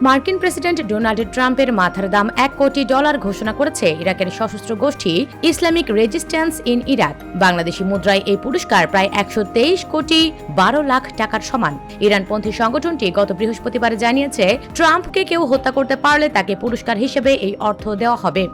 মার্কিন president Donald ট্রাম্পের মাথার দাম $1 কোটি ঘোষণা করেছে ইরাকের সশস্ত্র গোষ্ঠী Islamic resistance in Iraq. Bangladeshi মুদ্রায় এই পুরস্কার প্রায় 123,12,00,000 টাকার সমান। ইরানপন্থী সংগঠনটি গত বৃহস্পতিবার জানিয়েছে, ট্রাম্পকে কেউ হত্যা করতে পারলে তাকে পুরস্কার হিসেবে এই অর্থ দেওয়া হবে।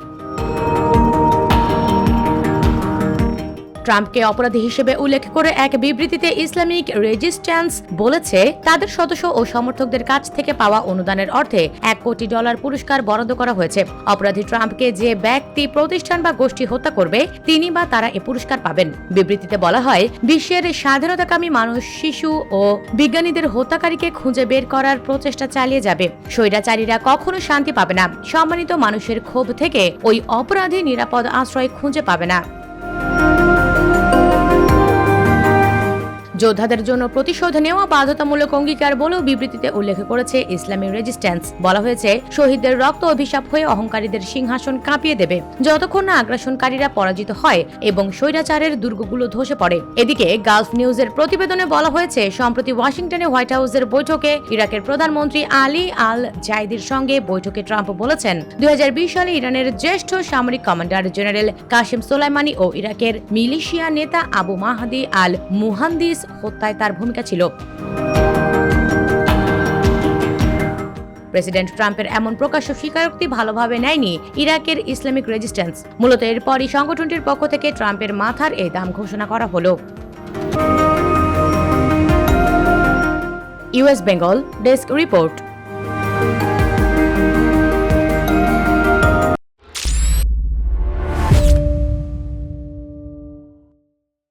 ট্রাম্পকে অপরাধী হিসেবে উল্লেখ করে এক বিবৃতিতে ইসলামিক রেজিস্ট্যান্স বলেছে, তাদের সদস্য ও সমর্থকদের কাছ থেকে পাওয়া অনুদানের অর্থে $1 কোটি পুরস্কার বরাদ্দ করা হয়েছে। অপরাধী ট্রাম্পকে যে ব্যক্তি, প্রতিষ্ঠান বা গোষ্ঠী হত্যা করবে, তিনি বা তারা এ পুরস্কার পাবেন। বিবৃতিতে বলা হয়, বিশ্বের স্বাধীনতাকামী মানুষ, শিশু ও বিজ্ঞানীদের হত্যাকারীকে খুঁজে বের করার প্রচেষ্টা চালিয়ে যাবে। স্বৈরাচারীরা কখনো শান্তি পাবে না। সম্মানিত মানুষের ক্ষোভ থেকে ওই অপরাধী নিরাপদ আশ্রয় খুঁজে পাবে না। যোদ্ধাদের জন্য প্রতিশোধ নেওয়া বাধ্যতামূলক অঙ্গীকার বলেও বিবৃতিতে উল্লেখ করেছে ইসলামিক রেজিস্ট্যান্স। বলা হয়েছে, শহীদদের রক্ত অভিশাপ হয়ে অহংকারীদের সিংহাসন কাঁপিয়ে দেবে যতক্ষণ না আগ্রাসনকারীরা পরাজিত হয় এবং স্বৈরাচারের দুর্গগুলো ধসে পড়ে। এদিকে গালফ নিউজের প্রতিবেদনে বলা হয়েছে, সম্প্রতি ওয়াশিংটনে হোয়াইট হাউসের বৈঠকে ইরাকের প্রধানমন্ত্রী আলী আল জাইদির সঙ্গে বৈঠকে ট্রাম্প বলেছেন, 2020 সালে ইরানের জ্যেষ্ঠ সামরিক কমান্ডার জেনারেল কাসেম সোলাইমানি ও ইরাকের মিলিশিয়া নেতা আবু মাহদি আল মুহান্দিস হত্যায় তার ভূমিকা ছিল। প্রেসিডেন্ট ট্রাম্পের এমন প্রকাশ্য স্বীকারোক্তি ভালোভাবে নেয়নি ইরাকের ইসলামিক রেজিস্ট্যান্স। মূলত এরপরই সংগঠনটির পক্ষ থেকে ট্রাম্পের মাথার এই দাম ঘোষণা করা হলো। US Bengal desk report.